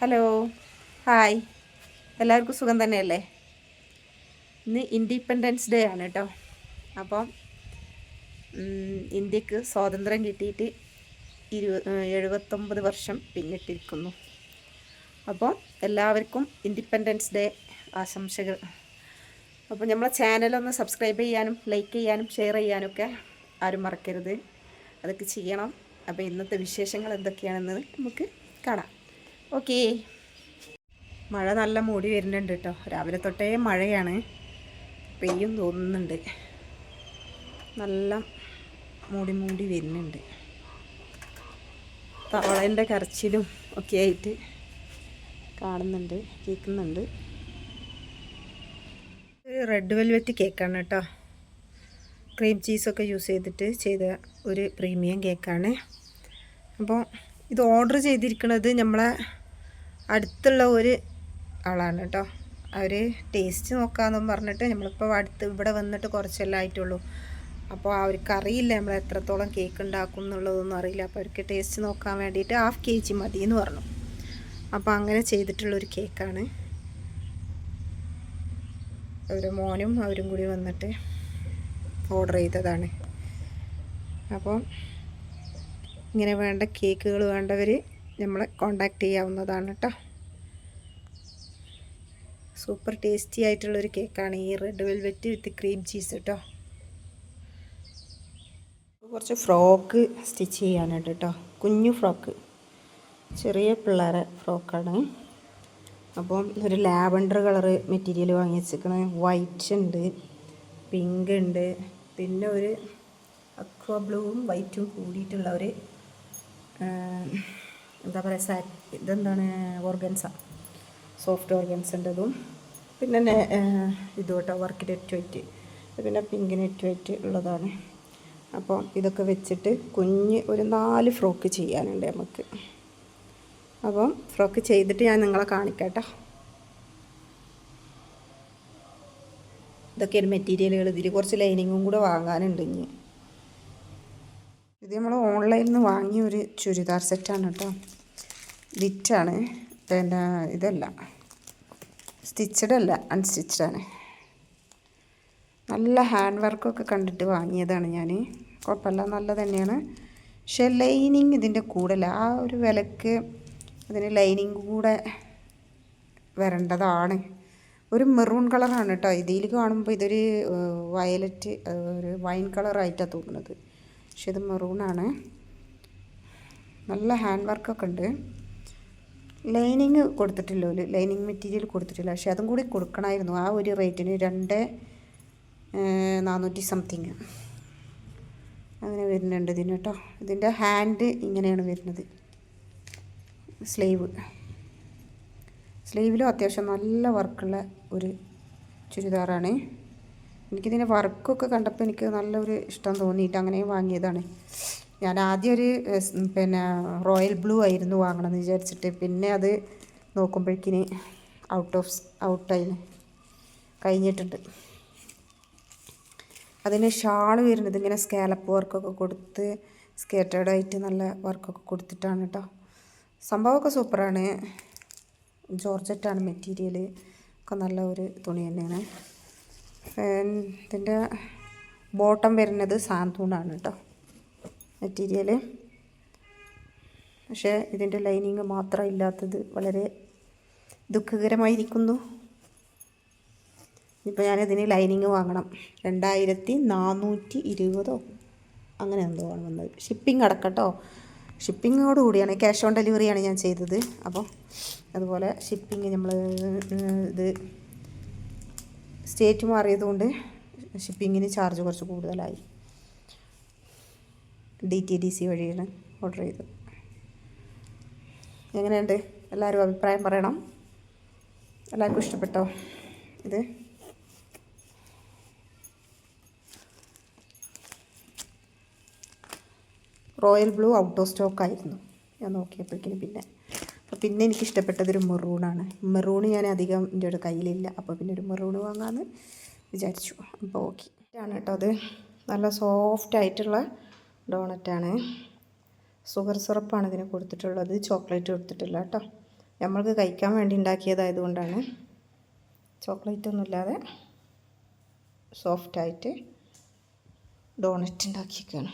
Hello, hi. എല്ലാവർക്കും സുഖം തന്നെയല്ലേ? ഇന്ന് ഇൻഡിപെൻഡൻസ് ഡേ ആണ് കേട്ടോ. അപ്പം ഇന്ത്യക്ക് സ്വാതന്ത്ര്യം കിട്ടിയിട്ട് 79 വർഷം പിന്നിട്ടിരിക്കുന്നു. അപ്പോൾ എല്ലാവർക്കും ഇൻഡിപെൻഡൻസ് ഡേ ആശംസകൾ. അപ്പോൾ നമ്മളെ ചാനലൊന്ന് സബ്സ്ക്രൈബ് ചെയ്യാനും ലൈക്ക് ചെയ്യാനും ഷെയർ ചെയ്യാനൊക്കെ ആരും മറക്കരുത്. അതൊക്കെ ചെയ്യണം. അപ്പോൾ ഇന്നത്തെ വിശേഷങ്ങൾ എന്തൊക്കെയാണെന്ന് നമുക്ക് കാണാം. ഓക്കേ. മഴ നല്ല മൂടി വരുന്നുണ്ട് കേട്ടോ. രാവിലെ തൊട്ടേ മഴയാണ്, പെയ്യും തോന്നുന്നുണ്ട്. നല്ല മൂടി വരുന്നുണ്ട്. തവളേൻ്റെ കരച്ചിലും ഒക്കെ ആയിട്ട് കാണുന്നുണ്ട്, കേൾക്കുന്നുണ്ട്. ഒരു റെഡ് വെൽവെറ്റ് കേക്കാണ് കേട്ടോ. ക്രീം ചീസൊക്കെ യൂസ് ചെയ്തിട്ട് ചെയ്ത ഒരു പ്രീമിയം കേക്കാണ്. അപ്പോൾ ഇത് ഓർഡർ ചെയ്തിരിക്കുന്നത് നമ്മളെ അടുത്തുള്ള ഒരു ആളാണ് കേട്ടോ. അവർ ടേസ്റ്റ് നോക്കാമെന്നും പറഞ്ഞിട്ട് നമ്മളിപ്പോൾ ഇവിടെ വന്നിട്ട് കുറച്ചെല്ലാം ആയിട്ടുള്ളൂ. അപ്പോൾ അവർക്ക് അറിയില്ല നമ്മൾ എത്രത്തോളം കേക്ക് ഉണ്ടാക്കും എന്നുള്ളതൊന്നും അറിയില്ല. അപ്പോൾ അവർക്ക് ടേസ്റ്റ് നോക്കാൻ വേണ്ടിയിട്ട് 1/2 kg മതി എന്ന് പറഞ്ഞു. അപ്പോൾ അങ്ങനെ ചെയ്തിട്ടുള്ളൊരു കേക്കാണ്. ഒരു മോനും അവരും കൂടി വന്നിട്ട് ഓർഡർ ചെയ്തതാണ്. അപ്പോൾ ഇങ്ങനെ വേണ്ട കേക്കുകൾ വേണ്ടവർ നമ്മളെ കോണ്ടാക്ട് ചെയ്യാവുന്നതാണ് കേട്ടോ. സൂപ്പർ ടേസ്റ്റി ആയിട്ടുള്ളൊരു കേക്കാണ് ഈ റെഡ് വെൽവെറ്റ് വിത്ത് ക്രീം ചീസ് കേട്ടോ. കുറച്ച് ഫ്രോക്ക് സ്റ്റിച്ച് ചെയ്യാനായിട്ട് കേട്ടോ. കുഞ്ഞു ഫ്രോക്ക്, ചെറിയ പിള്ളേരെ ഫ്രോക്കാണ്. അപ്പം ഒരു ലാവൻഡർ കളറ് മെറ്റീരിയൽ വാങ്ങി വെച്ചിരിക്കണേ. വൈറ്റ് ഉണ്ട്, പിങ്ക് ഉണ്ട്, പിന്നെ ഒരു അക്വ ബ്ലൂവും വൈറ്റും കൂടിയിട്ടുള്ള ഒരു എന്താ പറയുക, ഇതെന്താണ്, ഓർഗൻസ, സോഫ്റ്റ് ഓർഗൻസിൻ്റെതും, പിന്നെ ഇത് കേട്ടോ വർക്ക് നെറ്റ് വൈറ്റ്, പിന്നെ പിങ്ക് നെറ്റ് വൈറ്റ് ഉള്ളതാണ്. അപ്പോൾ ഇതൊക്കെ വെച്ചിട്ട് ഒരു 4 ഫ്രോക്ക് ചെയ്യാനുണ്ട് നമുക്ക്. അപ്പം ഫ്രോക്ക് ചെയ്തിട്ട് ഞാൻ നിങ്ങളെ കാണിക്കാട്ടോ. ഇതൊക്കെയാണ് മെറ്റീരിയലുകൾ. ഇതിൽ കുറച്ച് ലൈനിങ്ങും കൂടെ വാങ്ങാനുണ്ട് ഇനി. ഇത് നമ്മൾ ഓൺലൈനിൽ നിന്ന് വാങ്ങിയ ഒരു ചുരിദാർ സെറ്റാണ് കേട്ടോ. വിറ്റാണ്, പിന്നെ ഇതല്ല സ്റ്റിച്ചഡ് അല്ല, അൺസ്റ്റിച്ചഡാണ്. നല്ല ഹാൻഡ് വർക്കൊക്കെ കണ്ടിട്ട് വാങ്ങിയതാണ് ഞാൻ. കുഴപ്പമില്ല, നല്ല തന്നെയാണ്. പക്ഷേ ലൈനിങ് ഇതിൻ്റെ കൂടെയല്ല. ആ ഒരു വിലക്ക് അതിന് ലൈനിങ് കൂടെ വരേണ്ടതാണ്. ഒരു മെറൂൺ കളറാണ് കേട്ടോ. ഇതിൽ കാണുമ്പോൾ ഇതൊരു വയലറ്റ്, ഒരു വൈൻ കളറായിട്ടാണ് തോന്നുന്നത്. പക്ഷെ ഇത് മെറൂണാണ്. നല്ല ഹാൻഡ് വർക്കൊക്കെ ഉണ്ട്. ലൈനിങ് കൊടുത്തിട്ടില്ല, ലൈനിങ് മെറ്റീരിയൽ കൊടുത്തിട്ടില്ല. പക്ഷെ അതും കൂടി കൊടുക്കണമായിരുന്നു. ആ ഒരു റേറ്റിന് 2,400 സംതിങ് അങ്ങനെ വരുന്നുണ്ട് ഇതിന് കേട്ടോ. ഇതിൻ്റെ ഹാൻഡ് ഇങ്ങനെയാണ് വരുന്നത്. സ്ലീവിലും അത്യാവശ്യം നല്ല വർക്കുള്ള ഒരു ചുരിദാറാണ്. എനിക്കിതിൻ്റെ വർക്കൊക്കെ കണ്ടപ്പോൾ എനിക്ക് നല്ലൊരു ഇഷ്ടം തോന്നിയിട്ട് അങ്ങനെ വാങ്ങിയതാണ്. ഞാൻ ആദ്യം പിന്നെ റോയൽ ബ്ലൂ ആയിരുന്നു വാങ്ങണമെന്ന് വിചാരിച്ചിട്ട്, പിന്നെ അത് നോക്കുമ്പോഴേക്കിന് ഔട്ടായി കഴിഞ്ഞിട്ടുണ്ട്. അതിന് ഷാള് വരുന്നത് ഇങ്ങനെ സ്കാലപ്പ് വർക്കൊക്കെ കൊടുത്ത് സ്കേറ്റേഡായിട്ട് നല്ല വർക്കൊക്കെ കൊടുത്തിട്ടാണ് കേട്ടോ. സംഭവമൊക്കെ സൂപ്പറാണ്. ജോർജറ്റാണ് മെറ്റീരിയൽ ഒക്കെ, നല്ല ഒരു തുണി തന്നെയാണ്. ഇതിൻ്റെ ബോട്ടം വരുന്നത് സാന്തൂണാണ് കേട്ടോ മെറ്റീരിയൽ. പക്ഷേ ഇതിൻ്റെ ലൈനിങ് മാത്രം ഇല്ലാത്തത് വളരെ ദുഃഖകരമായിരിക്കുന്നു. ഇപ്പോൾ ഞാനിതിന് ലൈനിങ് വാങ്ങണം. 2,420 അങ്ങനെ എന്തോ ആണ് വന്നത്. ഷിപ്പിംഗ് അടക്കട്ടോ. ഷിപ്പിങ്ങോട് കൂടിയാണ്, ക്യാഷ് ഓൺ ഡെലിവറിയാണ് ഞാൻ ചെയ്തത്. അപ്പോൾ അതുപോലെ ഷിപ്പിംഗ് നമ്മൾ ഇത് സ്റ്റേറ്റ് മാറിയതുകൊണ്ട് ഷിപ്പിങ്ങിന് ചാർജ് കുറച്ച് കൂടുതലായി. DTDC വഴിയാണ് ഓർഡർ ചെയ്തത്. എങ്ങനെയുണ്ട്? എല്ലാവരും അഭിപ്രായം പറയണം. എല്ലാവർക്കും ഇഷ്ടപ്പെട്ടോ? ഇത് royal blue out of stock ആയിരുന്നു ഞാൻ നോക്കിയപ്പോഴേക്കും. പിന്നെ എനിക്കിഷ്ടപ്പെട്ടതൊരു മെറൂണാണ്. മെറൂണ് ഞാൻ അധികം എൻ്റെ ഒരു കയ്യിലില്ല. അപ്പോൾ പിന്നെ ഒരു മെറൂണ് വാങ്ങാമെന്ന് വിചാരിച്ചു. അപ്പോൾ ഓക്കെ ആണ് കേട്ടോ. അത് നല്ല സോഫ്റ്റ് ആയിട്ടുള്ള ഡോണറ്റാണ്. ഷുഗർ സിറപ്പാണ് ഇതിന് കൊടുത്തിട്ടുള്ളത്, ചോക്ലേറ്റ് കൊടുത്തിട്ടില്ല കേട്ടോ. നമ്മൾക്ക് കഴിക്കാൻ വേണ്ടി ഉണ്ടാക്കിയതായതുകൊണ്ടാണ് ചോക്ലേറ്റ് ഒന്നുമില്ലാതെ സോഫ്റ്റായിട്ട് ഡോണറ്റ് ഉണ്ടാക്കിയേക്കാണ്.